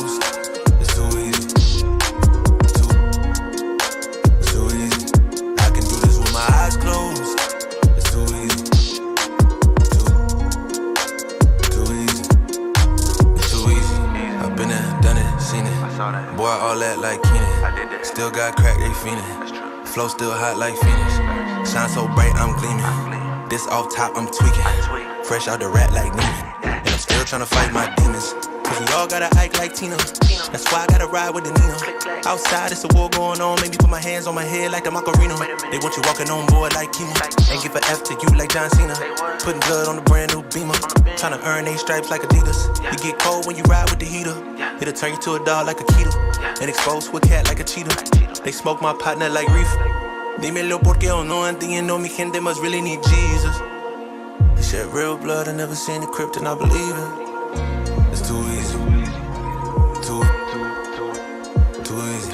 closed. It's too easy. It's too easy. I can do this with my eyes closed. It's too easy. Too easy. It's too easy. I've been there, done it, seen it. Boy, all that like Keenan. Still got crack, they fiendin'. Flow still hot like Phoenix. Shine so bright, I'm gleaming. This off top, I'm tweaking. Fresh out the rat like Neiman. And I'm still tryna fight my demons. Cause we all gotta act like Tina. That's why I gotta ride with the Nina. Outside, it's a war going on. Maybe put my hands on my head like the Macarena. They want you walking on board like chemo. And give a F to you like John Cena. Putting blood on the brand new Beamer. Tryna earn they stripes like Adidas. You get cold when you ride with the heater. It'll turn you to a dog like a keto. And expose to a cat like a cheetah. They smoke my partner like reefer. Dímelo porque yo no entiendo. Mi gente must really need Jesus. They shed real blood. I never seen the crypt and I believe it. It's too easy. Too easy.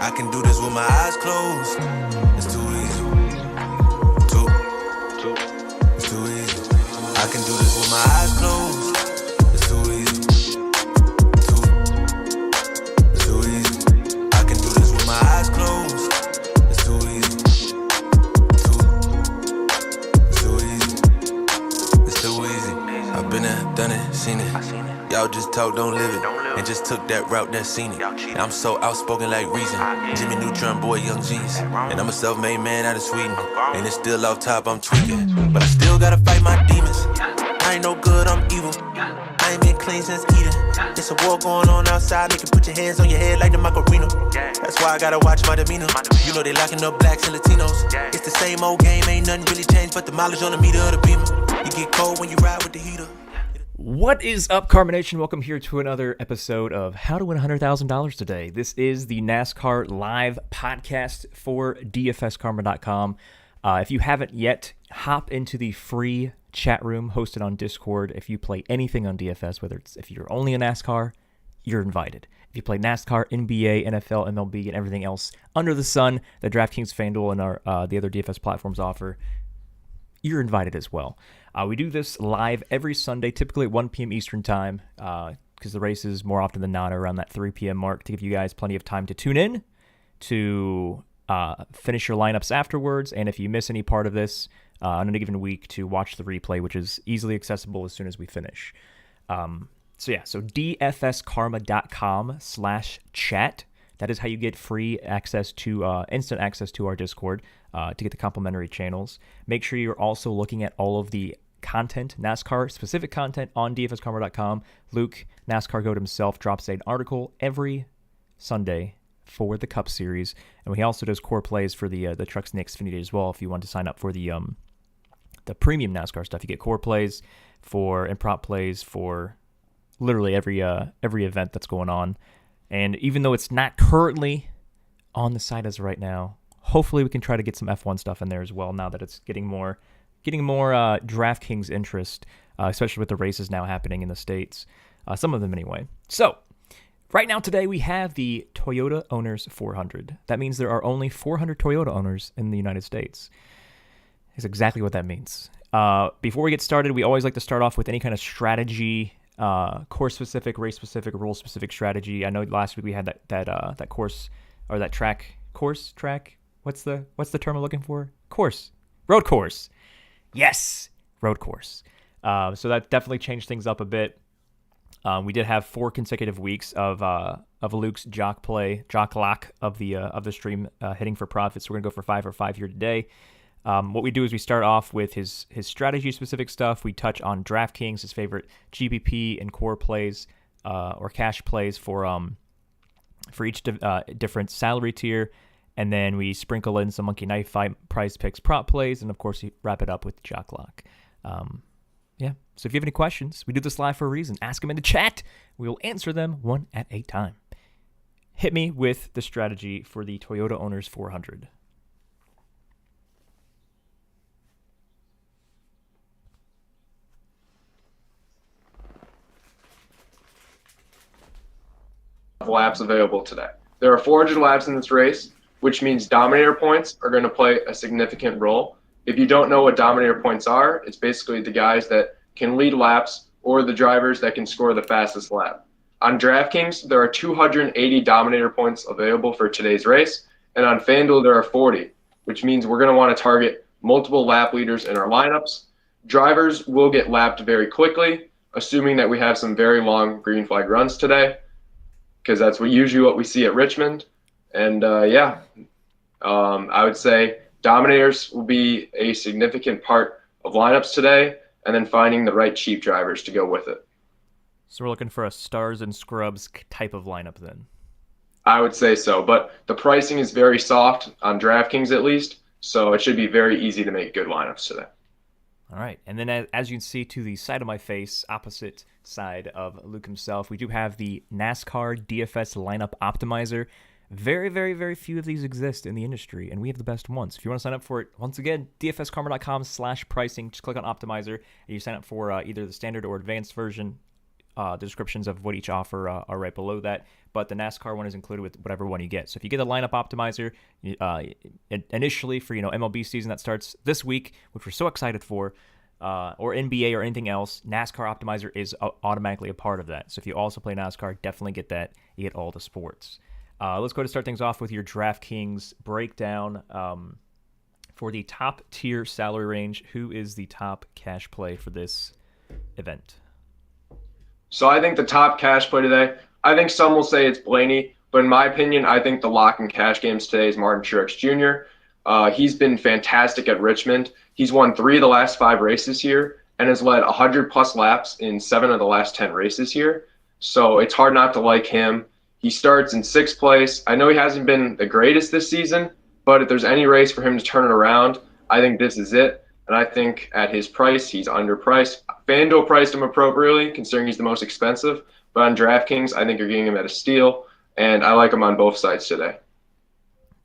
I can do this with my eyes closed. It's too easy. It's too easy. I can do this with my eyes closed. It's too easy. Too easy. I can do this with my eyes closed. It's too easy. Too easy. It's too easy. I've been there, done it, seen it. Y'all just talk, don't live it. And just took that route, that seen it. And I'm so outspoken like Reason. Jimmy Neutron, boy, young G's. And I'm a self-made man out of Sweden. And it's still off top, I'm tweaking. But I still gotta fight my demons. I ain't no good, I'm evil. I ain't been clean since Eden. It's a war going on outside. Make you put your hands on your head like the Macarena. That's why I gotta watch my demeanor. You know they locking up blacks and Latinos. It's the same old game, ain't nothing really changed but the mileage on the meter of the Beamer. You get cold when you ride with the heater. What is up, Karma Nation? Welcome here to another episode of How to Win $100,000 Today. This is the NASCAR live podcast for DFSkarma.com. If you haven't yet, hop into the free chat room hosted on Discord. If you play anything on DFS, if you're only a NASCAR, you're invited. If you play NASCAR, NBA, NFL, MLB, and everything else under the sun that DraftKings, FanDuel, and the other DFS platforms offer, you're invited as well. We do this live every Sunday, typically at 1 p.m. Eastern Time, because the races more often than not are around that 3 p.m. mark to give you guys plenty of time to tune in, to finish your lineups afterwards, and if you miss any part of this on any given week, to watch the replay, which is easily accessible as soon as we finish. So dfskarma.com/chat. That is how you get free access to, instant access to our Discord to get the complimentary channels. Make sure you're also looking at all of the content, NASCAR-specific content on dfskarma.com. Luke, NASCAR GOAT himself, drops an article every Sunday for the Cup Series, and he also does core plays for the Trucks and the Xfinity as well. If you want to sign up for the premium NASCAR stuff, you get core plays and prop plays for literally every event that's going on. And even though it's not currently on the site as of right now, hopefully we can try to get some F1 stuff in there as well now that it's getting more DraftKings interest, especially with the races now happening in the States. Some of them anyway. So, right now today we have the Toyota Owners 400. That means there are only 400 Toyota owners in the United States. That's exactly what that means. Before we get started, we always like to start off with any kind of strategy, course-specific, race-specific, rule-specific strategy. I know last week we had that course, or that track. What's the term I'm looking for? Road course. Yes, road course. So that definitely changed things up a bit. We did have 4 consecutive weeks of Luke's jock lock of the stream hitting for profit. So we're gonna go for 5 or 5 here today. What we do is we start off with his strategy-specific stuff. We touch on DraftKings, his favorite GPP and core plays, or cash plays for each different salary tier, and then we sprinkle in some Monkey Knife Fight, Prize Picks, prop plays, and of course we wrap it up with Jock Lock. Yeah. So if you have any questions, we do this live for a reason. Ask them in the chat. We will answer them one at a time. Hit me with the strategy for the Toyota Owners 400. Laps available today. There are 400 laps in this race, which means dominator points are going to play a significant role. If you don't know what dominator points are, it's basically the guys that can lead laps or the drivers that can score the fastest lap. On DraftKings, there are 280 Dominator points available for today's race, and on FanDuel, there are 40, which means we're going to want to target multiple lap leaders in our lineups. Drivers will get lapped very quickly, assuming that we have some very long green flag runs today, because that's usually what we see at Richmond. And I would say Dominators will be a significant part of lineups today, and then finding the right cheap drivers to go with it. So we're looking for a stars and scrubs type of lineup then. I would say so, but the pricing is very soft on DraftKings at least, so it should be very easy to make good lineups today. All right, and then as you can see to the side of my face, opposite side of Luke himself, we do have the NASCAR DFS lineup optimizer. Very, very, very few of these exist in the industry, and we have the best ones. If you want to sign up for it, once again, dfskarma.com/pricing. Just click on optimizer, and you sign up for either the standard or advanced version. The descriptions of what each offer are right below that, but the NASCAR one is included with whatever one you get. So if you get the lineup optimizer initially for MLB season that starts this week, which we're so excited for, or NBA or anything else, NASCAR optimizer is automatically a part of that. So if you also play NASCAR, definitely get that. You get all the sports. Let's go to start things off with your DraftKings breakdown for the top tier salary range. Who is the top cash play for this event? So I think the top cash play today, I think some will say it's Blaney, but in my opinion, I think the lock and cash games today is Martin Truex Jr. He's been fantastic at Richmond. He's won 3 of the last 5 races here and has led 100-plus laps in 7 of the last 10 races here. So it's hard not to like him. He starts in 6th place. I know he hasn't been the greatest this season, but if there's any race for him to turn it around, I think this is it. And I think at his price, he's underpriced. FanDuel priced him appropriately, considering he's the most expensive. But on DraftKings, I think you're getting him at a steal, and I like him on both sides today.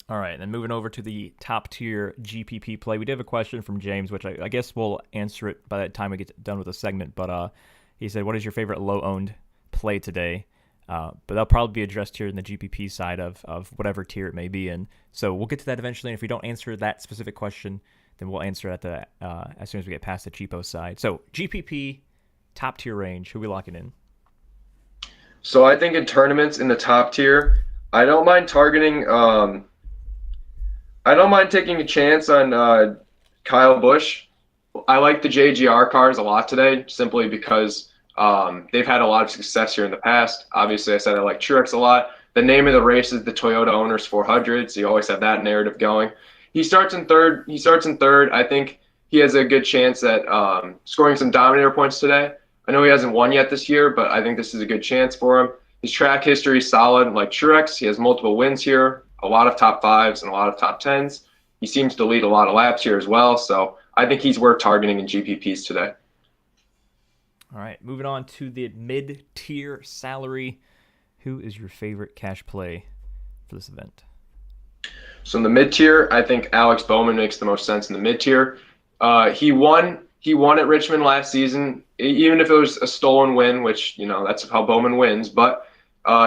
All right, and then moving over to the top tier GPP play, we did have a question from James, which I guess we'll answer it by the time we get done with the segment. But he said, what is your favorite low-owned play today? But that'll probably be addressed here in the GPP side of whatever tier it may be in. So we'll get to that eventually, and if we don't answer that specific question, then we'll answer at the as soon as we get past the cheapo side. So GPP, top tier range, who are we locking in? So I think in tournaments in the top tier, I don't mind targeting. I don't mind taking a chance on Kyle Busch. I like the JGR cars a lot today, simply because they've had a lot of success here in the past. Obviously, I said I like Truex a lot. The name of the race is the Toyota Owners 400, so you always have that narrative going. He starts in third. I think he has a good chance at scoring some Dominator points today. I know he hasn't won yet this year, but I think this is a good chance for him. His track history is solid, like Truex. He has multiple wins here, a lot of top 5s and a lot of top 10s. He seems to lead a lot of laps here as well, so I think he's worth targeting in GPPs today. All right, moving on to the mid-tier salary. Who is your favorite cash play for this event? So in the mid-tier, I think Alex Bowman makes the most sense in the mid-tier. He won at Richmond last season, even if it was a stolen win, which, that's how Bowman wins. But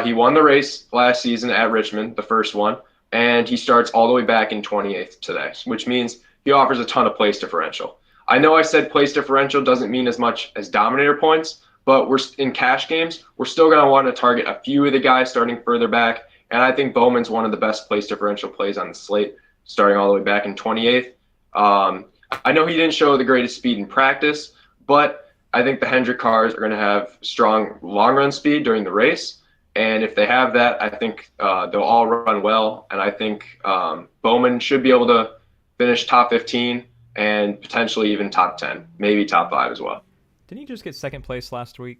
he won the race last season at Richmond, the first one, and he starts all the way back in 28th today, which means he offers a ton of place differential. I know I said place differential doesn't mean as much as Dominator points, but we're in cash games. We're still going to want to target a few of the guys starting further back. And I think Bowman's one of the best place differential plays on the slate, starting all the way back in 28th. I know he didn't show the greatest speed in practice, but I think the Hendrick cars are going to have strong long-run speed during the race. And if they have that, I think they'll all run well. And I think Bowman should be able to finish top 15 and potentially even top 10, maybe top 5 as well. Didn't he just get second place last week?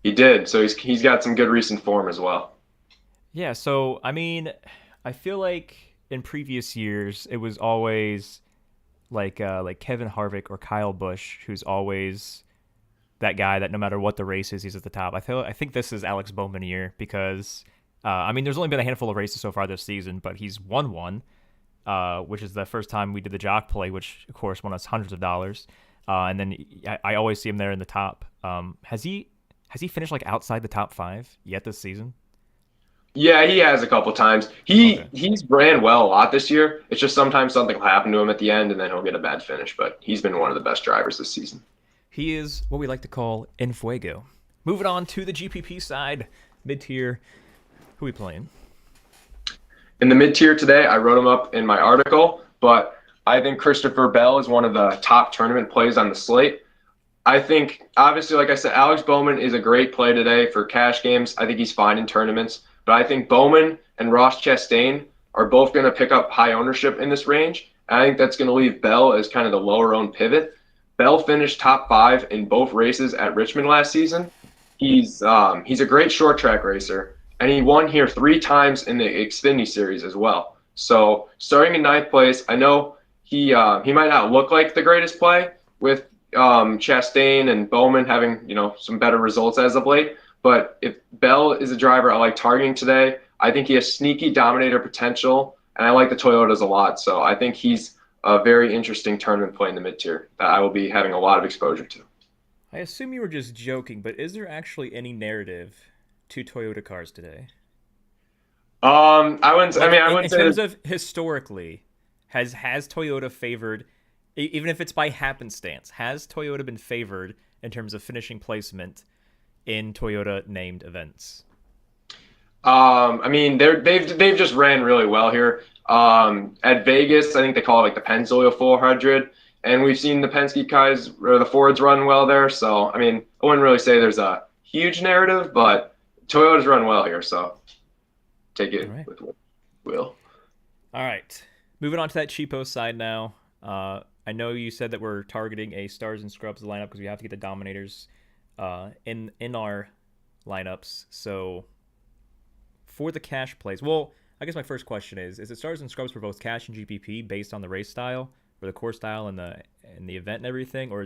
He did. So he's got some good recent form as well. Yeah, so, I feel like in previous years, it was always like Kevin Harvick or Kyle Busch, who's always that guy that no matter what the race is, he's at the top. I think this is Alex Bowman year because, there's only been a handful of races so far this season, but he's won one, which is the first time we did the jock play, which, of course, won us hundreds of dollars. And then I always see him there in the top. Has he finished outside the top 5 yet this season? Yeah, he has a couple times. He's ran well a lot this year. It's just sometimes something will happen to him at the end, and then he'll get a bad finish. But he's been one of the best drivers this season. He is what we like to call en fuego. Moving on to the GPP side, mid-tier. Who we playing? In the mid-tier today, I wrote him up in my article, but I think Christopher Bell is one of the top tournament plays on the slate. I think, obviously, like I said, Alex Bowman is a great play today for cash games. I think he's fine in tournaments. But I think Bowman and Ross Chastain are both going to pick up high ownership in this range. And I think that's going to leave Bell as kind of the lower owned pivot. Bell finished top 5 in both races at Richmond last season. He's a great short track racer, and he won here 3 times in the Xfinity Series as well. So starting in 9th place, I know he might not look like the greatest play with Chastain and Bowman having some better results as of late. But if Bell is a driver I like targeting today, I think he has sneaky dominator potential, and I like the Toyotas a lot. So I think he's a very interesting tournament play in the mid-tier that I will be having a lot of exposure to. I assume you were just joking, but is there actually any narrative to Toyota cars today? I wouldn't. Like, I wouldn't in say terms of historically, has Toyota favored, even if it's by happenstance, has Toyota been favored in terms of finishing in Toyota named events? They've just ran really well here. At Vegas, I think they call it like the Pennzoil 400, and we've seen the Penske guys or the Fords run well there. So I wouldn't really say there's a huge narrative, but Toyota's run well here, so take it with what you will. All right, moving on to that cheapo side now. I know you said that we're targeting a Stars and Scrubs lineup because we have to get the Dominators in our lineups. So for the cash plays, well, I guess my first question is it Stars and Scrubs for both cash and GPP based on the race style or the course style and the event and everything, or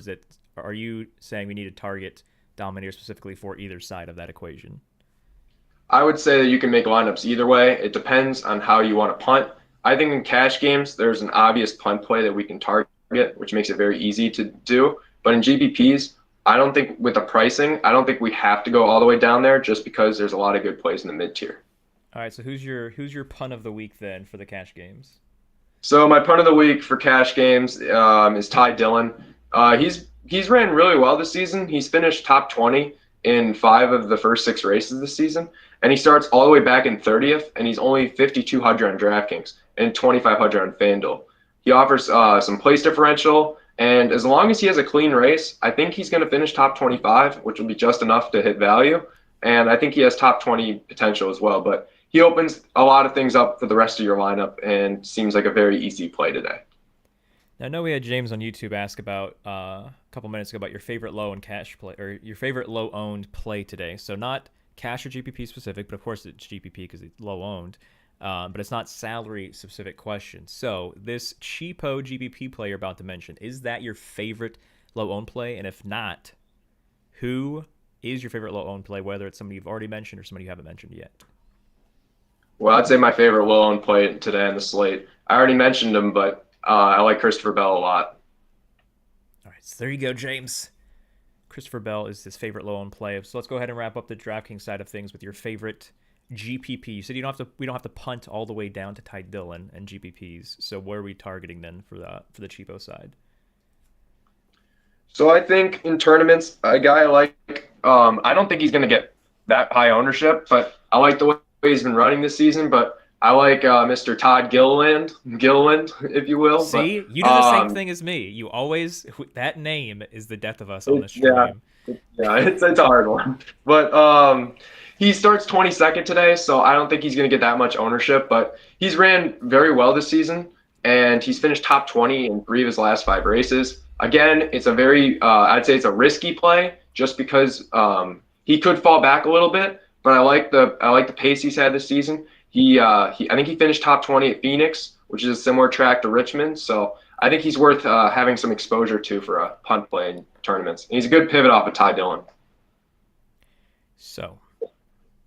are you saying we need to target Dominators specifically for either side of that equation? I would say that you can make lineups either way. It depends on how you want to punt. I think in cash games, there's an obvious punt play that we can target, which makes it very easy to do. But in GPPs, I don't think with the pricing, I don't think we have to go all the way down there just because there's a lot of good plays in the mid-tier. All right, so who's your punt of the week then for the cash games? So my punt of the week for cash games is Ty Dillon. He's ran really well this season. He's finished top 20 in 5 of the first 6 races this season, and he starts all the way back in 30th, and he's only 5,200 on DraftKings and 2,500 on FanDuel. He offers some place differential, and as long as he has a clean race, I think he's going to finish top 25, which will be just enough to hit value, and I think he has top 20 potential as well. But he opens a lot of things up for the rest of your lineup and seems like a very easy play today. Now, I know we had James on YouTube ask about a couple minutes ago about your favorite low and cash play or your favorite low owned play today. So not cash or GPP specific, but of course it's GPP because it's low owned. But it's not salary specific question. So this cheapo GPP play you're about to mention, is that your favorite low owned play? And if not, who is your favorite low owned play? Whether it's somebody you've already mentioned or somebody you haven't mentioned yet. Well, I'd say my favorite low-owned play today on the slate. I already mentioned him, but I like Christopher Bell a lot. All right, so there you go, James. Christopher Bell is his favorite low-owned play. So let's go ahead and wrap up the DraftKings side of things with your favorite GPP. You said we don't have to punt all the way down to Ty Dillon and GPPs. So where are we targeting then for the cheapo side? So I think in tournaments, a guy I like, I don't think he's going to get that high ownership, but I like the way he's been running this season. But I like Mr. Todd Gilliland, if you will. See, you do the same thing as me. You always, that name is the death of us on this stream. Yeah, it's a hard one. But he starts 22nd today, so I don't think he's going to get that much ownership. But he's ran very well this season, and he's finished top 20 in 3 of his last 5 races. Again, it's a very, I'd say it's a risky play just because he could fall back a little bit. But I like the pace he's had this season. I think he finished top 20 at Phoenix, which is a similar track to Richmond. So I think he's worth having some exposure to for a punt play in tournaments. And he's a good pivot off of Ty Dillon. So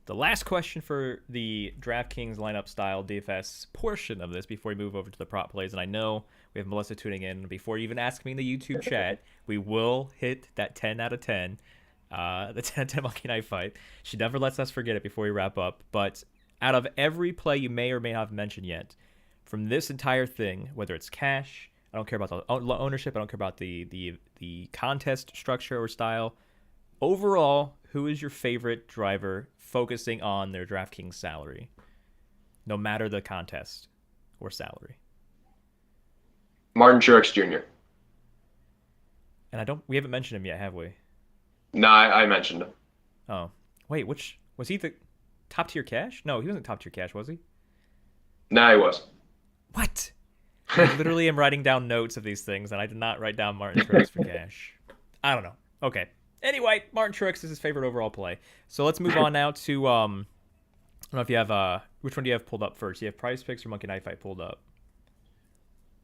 the last question for the DraftKings lineup style DFS portion of this before we move over to the prop plays. And I know we have Melissa tuning in. Before you even ask me in the YouTube chat, we will hit that 10 out of 10. The 10 out of 10 Monkey Knife fight. She never lets us forget it before we wrap up. But out of every play you may or may not have mentioned yet, from this entire thing, whether it's cash, I don't care about the ownership, I don't care about the contest structure or style, overall, who is your favorite driver focusing on their DraftKings salary, no matter the contest or salary? Martin Truex Jr. And we haven't mentioned him yet, have we? No, I mentioned him. Oh, wait, which was he the top tier cash? No, he wasn't top tier cash, was he? No, he was. What? I literally am writing down notes of these things, and I did not write down Martin Truex for cash. I don't know. Okay. Anyway, Martin Truex is his favorite overall play. So let's move on now to I don't know if you have which one do you have pulled up first? Do you have Prize Picks or Monkey Knife Fight pulled up?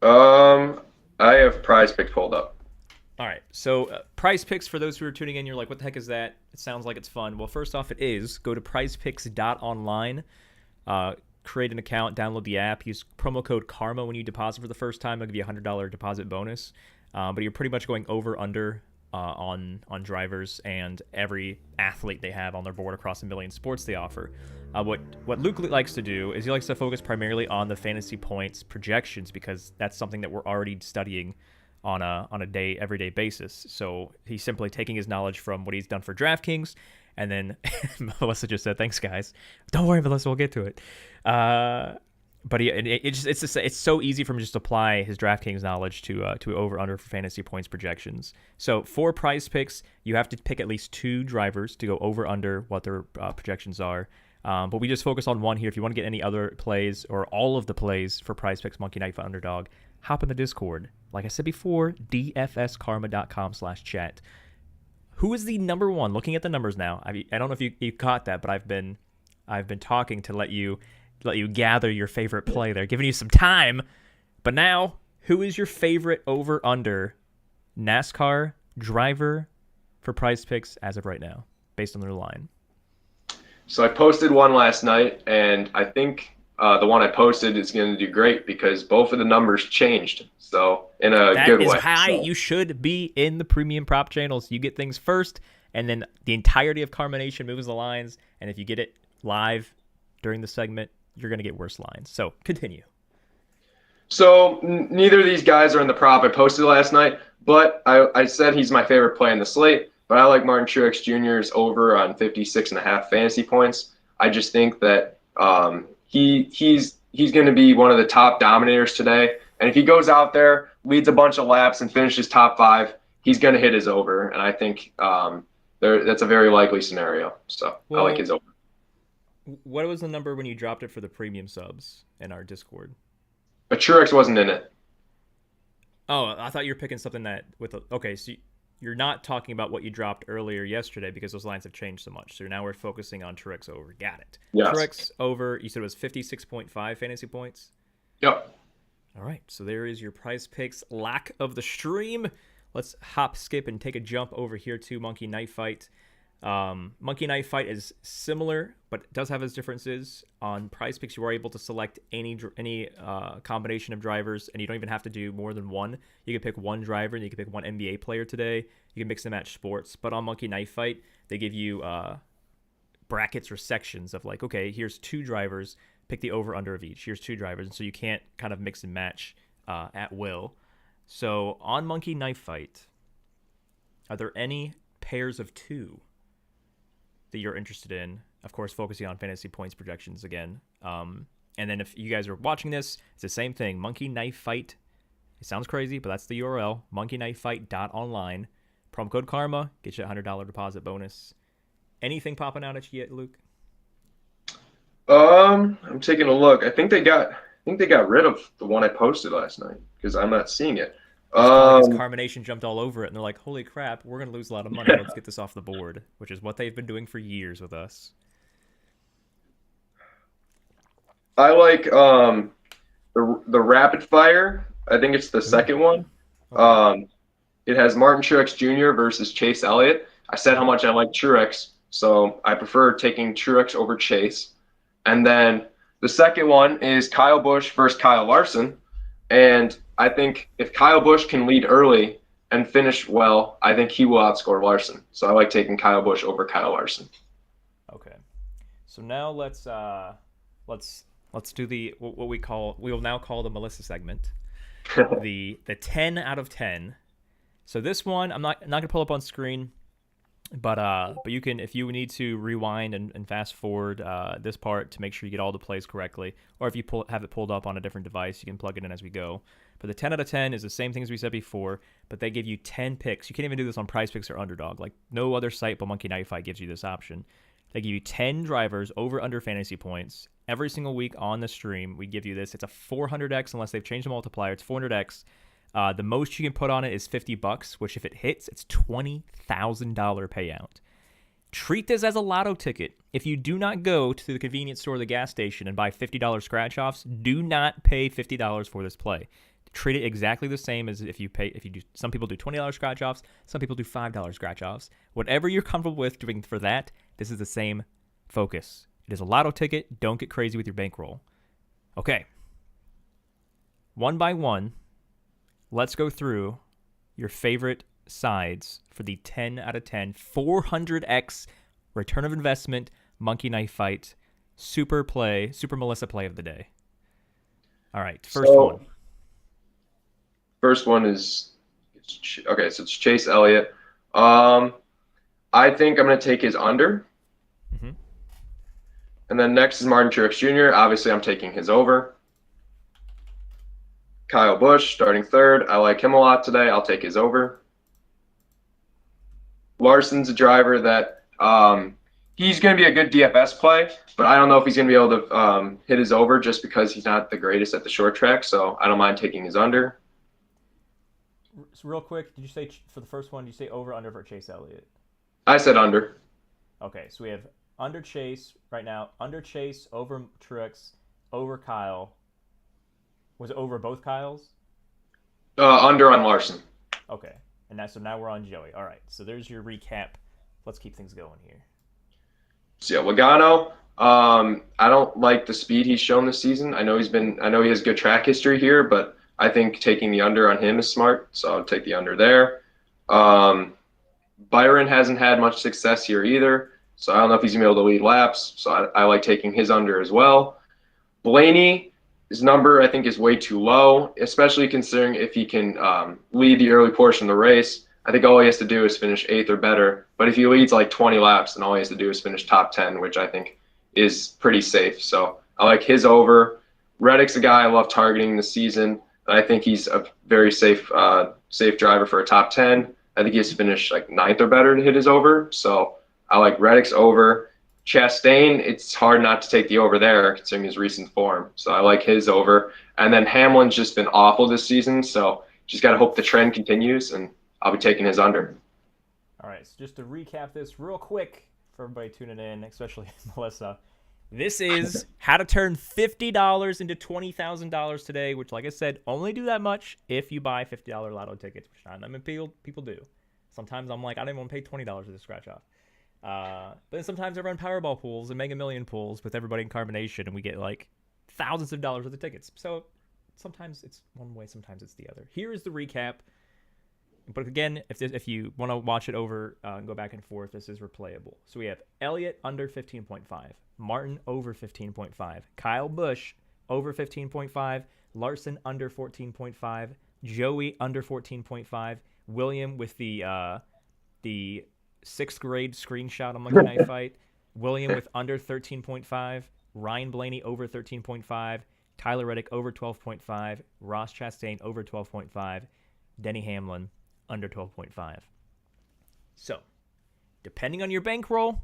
I have Prize Pick pulled up. All right. So Prize Picks, for those who are tuning in, you're like, what the heck is that? It sounds like it's fun. Well, first off, it is. Go to prizepicks.online. Create an account, download the app, use promo code KARMA when you deposit for the first time. I'll give you a $100 deposit bonus. But you're pretty much going over under on drivers and every athlete they have on their board across a million sports they offer. What Luke likes to do is he likes to focus primarily on the fantasy points projections because that's something that we're already studying on a everyday basis. So he's simply taking his knowledge from what he's done for DraftKings. And then Melissa just said, "Thanks, guys." Don't worry, Melissa. We'll get to it. But it's so easy for him to just apply his DraftKings knowledge to over under for fantasy points projections. So for Prize Picks, you have to pick at least 2 drivers to go over under what their projections are. But we just focus on one here. If you want to get any other plays or all of the plays for Prize Picks Monkey Knife Underdog, hop in the Discord. Like I said before, dfskarma.com/chat. Who is the number one? Looking at the numbers now, I don't know if you caught that, but I've been talking to let you gather your favorite play there, giving you some time. But now, who is your favorite over under NASCAR driver for Prize Picks as of right now, based on their line? So I posted one last night, and I think the one I posted is going to do great because both of the numbers changed. So in a good way. That is high. So. You should be in the premium prop channels. You get things first, and then the entirety of Karma Nation moves the lines. And if you get it live during the segment, you're going to get worse lines. So continue. So neither of these guys are in the prop I posted last night, but I said he's my favorite play in the slate. But I like Martin Truex Jr.'s over on 56.5 fantasy points. I just think that he's going to be one of the top dominators today. And if he goes out there, leads a bunch of laps, and finishes top 5, he's going to hit his over. And I think that's a very likely scenario. So I like his over. What was the number when you dropped it for the premium subs in our Discord? But Truex wasn't in it. Oh, I thought you were picking something that okay, so you're not talking about what you dropped earlier yesterday because those lines have changed so much. So now we're focusing on Truex over. Got it. Yes. Truex over, you said it was 56.5 fantasy points? Yep. All right, so there is your Prize Picks lack of the stream. Let's hop, skip, and take a jump over here to Monkey Knife Fight. Monkey Knife Fight is similar, but does have its differences. On Prize Picks, you are able to select any combination of drivers, and you don't even have to do more than one. You can pick one driver, and you can pick one NBA player today. You can mix and match sports. But on Monkey Knife Fight, they give you brackets or sections of like, okay, here's 2 drivers, pick the over-under of each. Here's 2 drivers, and so you can't kind of mix and match at will. So on Monkey Knife Fight, are there any pairs of 2 that you're interested in? Of course, focusing on fantasy points projections again. And then if you guys are watching this, it's the same thing. Monkey Knife Fight. It sounds crazy, but that's the URL. monkeyknifefight.online. Promo code KARMA. Get you a $100 deposit bonus. Anything popping out at you yet, Luke? I'm taking a look. I think they got rid of the one I posted last night because I'm not seeing it. Because Karma Nation jumped all over it, and they're like, holy crap, we're going to lose a lot of money. Let's get this off the board, which is what they've been doing for years with us. I like the rapid fire. I think it's the second one. Okay. It has Martin Truex Jr. versus Chase Elliott. I said how much I like Truex, so I prefer taking Truex over Chase. And then the second one is Kyle Busch versus Kyle Larson. And I think if Kyle Busch can lead early and finish well, I think he will outscore Larson. So I like taking Kyle Busch over Kyle Larson. Okay. So now let's do what we will now call the Melissa segment. the 10 out of 10. So this one I'm not gonna pull up on screen. But you can, if you need to rewind and fast forward this part to make sure you get all the plays correctly, or if you have it pulled up on a different device, you can plug it in as we go. But the 10 out of 10 is the same thing as we said before, but they give you 10 picks. You can't even do this on Prize Picks or Underdog. Like, no other site but Monkey Knife Fight gives you this option. They give you 10 drivers over under fantasy points every single week on the stream. We give you this. It's a 400x unless they've changed the multiplier. It's 400x. The most you can put on it is $50, which if it hits, it's $20,000 payout. Treat this as a lotto ticket. If you do not go to the convenience store or the gas station and buy $50 scratch-offs, do not pay $50 for this play. Treat it exactly the same as if you do. Some people do $20 scratch-offs. Some people do $5 scratch-offs. Whatever you're comfortable with doing for that, this is the same focus. It is a lotto ticket. Don't get crazy with your bankroll. Okay. One by one, let's go through your favorite sides for the 10 out of 10 400x return of investment Monkey Knife Fight super Melissa play of the day. All right, first one. First one is okay. So it's Chase Elliott. I think I'm going to take his under. Mm-hmm. And then next is Martin Truex Jr. Obviously, I'm taking his over. Kyle Busch starting third. I like him a lot today. I'll take his over. Larson's a driver that he's going to be a good DFS play, but I don't know if he's going to be able to hit his over just because he's not the greatest at the short track. So I don't mind taking his under. So real quick, did you say for the first one, did you say over under for Chase Elliott? I said under. Okay, so we have under Chase right now. Under Chase, over Truex, over Kyle. Was it over both Kyles? Under on Larson. Okay, and so now we're on Joey. All right, so there's your recap. Let's keep things going here. So yeah, Logano. I don't like the speed he's shown this season. I know he has good track history here, but I think taking the under on him is smart, so I'll take the under there. Byron hasn't had much success here either, so I don't know if he's going to be able to lead laps, so I like taking his under as well. Blaney, his number I think is way too low, especially considering if he can lead the early portion of the race. I think all he has to do is finish 8th or better, but if he leads like 20 laps, then all he has to do is finish top 10, which I think is pretty safe. So I like his over. Reddick's a guy I love targeting this season. I think he's a very safe driver for a top 10. I think he has to finish like 9th or better to hit his over. So I like Reddick's over. Chastain, it's hard not to take the over there considering his recent form. So I like his over. And then Hamlin's just been awful this season. So just got to hope the trend continues, and I'll be taking his under. All right, so just to recap this real quick for everybody tuning in, especially Melissa. This is how to turn $50 into $20,000 today, which, like I said, only do that much if you buy $50 lotto tickets, which not many people do. Sometimes I'm like, I don't even want to pay $20 for this scratch off. But then sometimes I run Powerball pools and Mega Million pools with everybody in carbonation, and we get like thousands of dollars worth of tickets. So sometimes it's one way, sometimes it's the other. Here is the recap. But again, if you want to watch it over and go back and forth, this is replayable. So we have Elliott under 15.5, Martin over 15.5, Kyle Busch over 15.5, Larson under 14.5, Joey under 14.5, William with the 6th grade screenshot on Monkey Knife Fight, William with under 13.5, Ryan Blaney over 13.5, Tyler Reddick over 12.5, Ross Chastain over 12.5, Denny Hamlin under 12.5. So, depending on your bankroll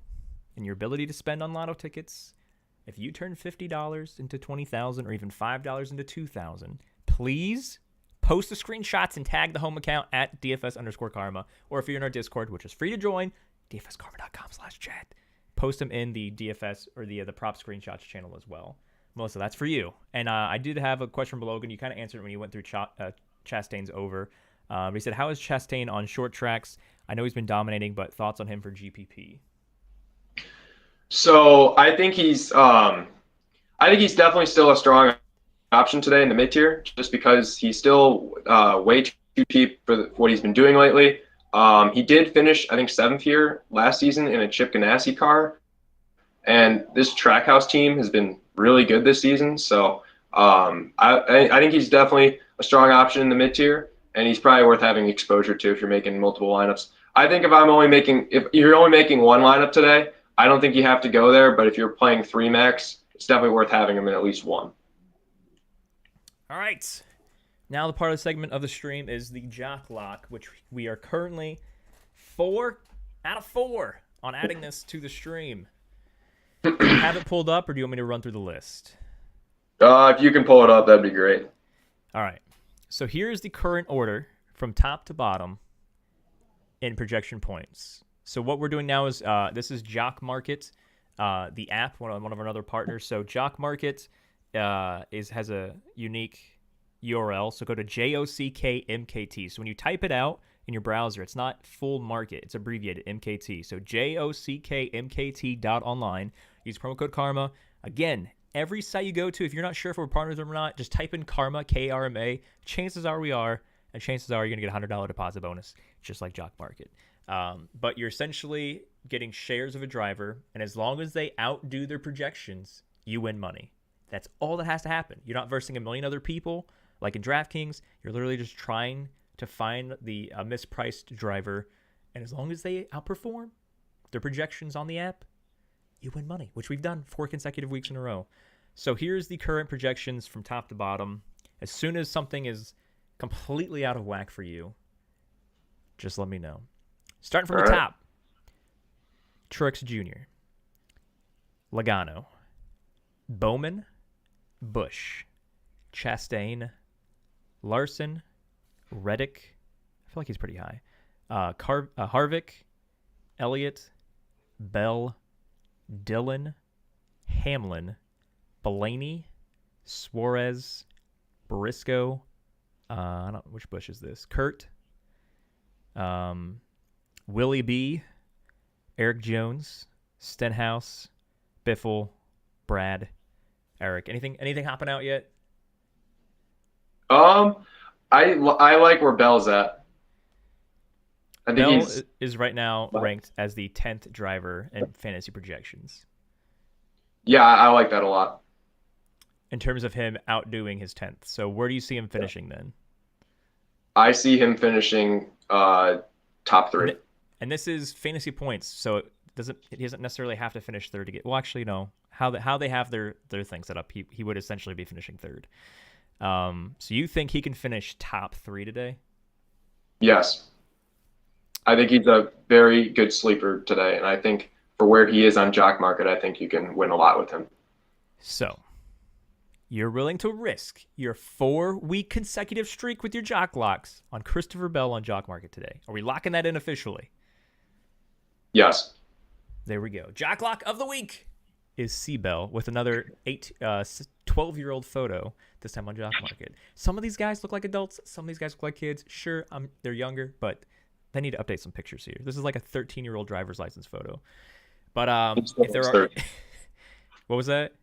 and your ability to spend on lotto tickets, if you turn $50 into $20,000 or even $5 into $2,000, please post the screenshots and tag the home account at DFS_karma. Or if you're in our Discord, which is free to join, dfskarma.com/chat. Post them in the DFS or the prop screenshots channel as well. Melissa, that's for you. And I did have a question from Logan. You kind of answered it when you went through Chastain's over. He said, how is Chastain on short tracks? I know he's been dominating, but thoughts on him for GPP? So I think he's definitely still a strong option today in the mid tier, just because he's still way too cheap for what he's been doing lately. He did finish, I think, 7th here last season in a Chip Ganassi car, and this Trackhouse team has been really good this season. So I think he's definitely a strong option in the mid tier. And he's probably worth having exposure to if you're making multiple lineups. I think if you're only making one lineup today, I don't think you have to go there. But if you're playing 3 max, it's definitely worth having him in at least one. All right. Now the part of the segment of the stream is the Jock Lock, which we are currently 4 out of 4 on adding this to the stream. Do you have it pulled up, or do you want me to run through the list? If you can pull it up, that'd be great. All right. So here's the current order from top to bottom in projection points. So what we're doing now is this is Jock Market, the app, one of our other partners. So Jock Market has a unique URL. So go to JOCKMKT. So when you type it out in your browser, it's not full market. It's abbreviated MKT. So JOCKMKT.online. Use promo code KARMA. Again, every site you go to, if you're not sure if we're partners or not, just type in KARMA, KRMA. Chances are we are, and chances are you're going to get a $100 deposit bonus, just like Jock Market. But you're essentially getting shares of a driver, and as long as they outdo their projections, you win money. That's all that has to happen. You're not versing a million other people like in DraftKings. You're literally just trying to find the mispriced driver, and as long as they outperform their projections on the app, you win money, which we've done 4 consecutive weeks in a row. So here's the current projections from top to bottom. As soon as something is completely out of whack for you, just let me know. Starting from the top. Truex Jr., Logano, Bowman, Busch, Chastain, Larson, Reddick. I feel like he's pretty high. Harvick, Elliott, Bell, Dillon, Hamlin, Blaney, Suarez, Briscoe. I don't know which Busch is this. Kurt, Willie B, Eric Jones, Stenhouse, Biffle, Brad, Eric. Anything hopping out yet? I like where Bell's at. I think Bell is right now ranked as the 10th driver in fantasy projections. Yeah, I like that a lot. In terms of him outdoing his 10th. So where do you see him finishing then? I see him finishing top 3. And this is fantasy points, so he doesn't necessarily have to finish third to get. Well, actually, no. How they have their thing set up, he would essentially be finishing third. So you think he can finish top 3 today? Yes. I think he's a very good sleeper today, and I think for where he is on Jock Market, I think you can win a lot with him. So you're willing to risk your 4-week consecutive streak with your Jock Locks on Christopher Bell on Jock Market today. Are we locking that in officially? Yes. There we go. Jock Lock of the week is C-Bell with another 12-year-old photo, this time on Jock Market. Some of these guys look like adults. Some of these guys look like kids. Sure, they're younger, but they need to update some pictures here. This is like a 13-year-old driver's license photo. But if there are... What was that?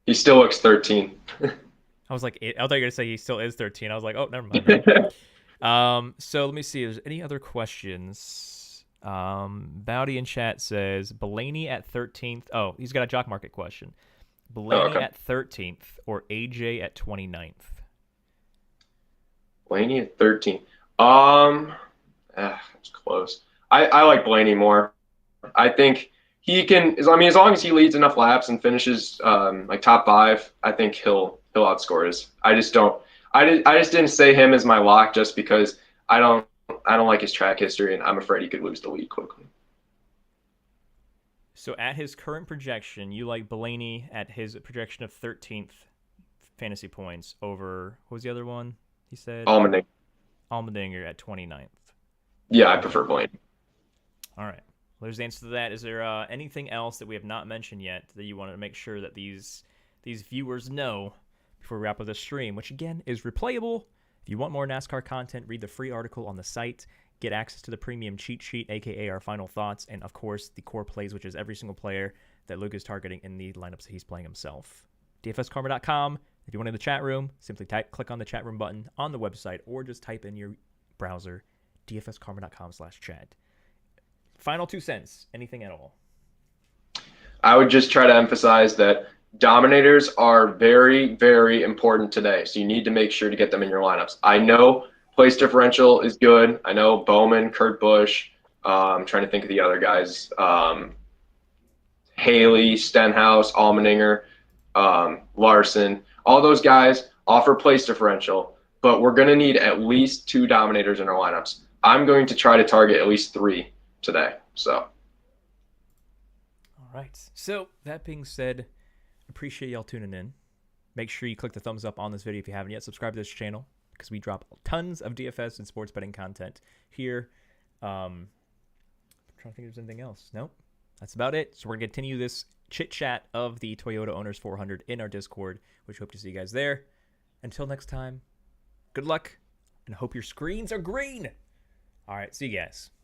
He still looks 13. I was like, I thought you were going to say he still is 13. I was like, oh, never mind. So let me see. If there's any other questions? Bowdy in chat says, Blaney at 13th. Oh, he's got a Jock Market question. Blaney at 13th or AJ at 29th? Blaney at 13th. It's close. I like Blaney more. I think he can. As long as he leads enough laps and finishes like top 5, I think he'll outscore us. I just didn't say him as my lock just because I don't like his track history, and I'm afraid he could lose the lead quickly. So at his current projection, you like Blaney at his projection of 13th fantasy points over, what was the other one he said? Allmendinger at 29th. Yeah, I prefer Blaney. All right. Well, there's the answer to that. Is there anything else that we have not mentioned yet that you want to make sure that these viewers know before we wrap up the stream, which again is replayable? If you want more NASCAR content, read the free article on the site. Get access to the premium cheat sheet, a.k.a. our final thoughts, and, of course, the core plays, which is every single player that Luke is targeting in the lineups that he's playing himself. DFSkarma.com. If you want in the chat room, simply click on the chat room button on the website or just type in your browser, dfskarma.com/chat. Final 2 cents. Anything at all? I would just try to emphasize that dominators are very, very important today, so you need to make sure to get them in your lineups. I know place differential is good. I know Bowman, Kurt Busch, I'm trying to think of the other guys. Haley, Stenhouse, Allmendinger, Larson. All those guys offer place differential, but we're going to need at least 2 dominators in our lineups. I'm going to try to target at least 3 today. So. All right. So that being said, appreciate y'all tuning in. Make sure you click the thumbs up on this video if you haven't yet. Subscribe to this channel because we drop tons of DFS and sports betting content here. I'm trying to think if there's anything else. Nope. That's about it. So we're going to continue this chit-chat of the Toyota Owners 400 in our Discord, which hope to see you guys there. Until next time, good luck, and hope your screens are green. All right, see you guys.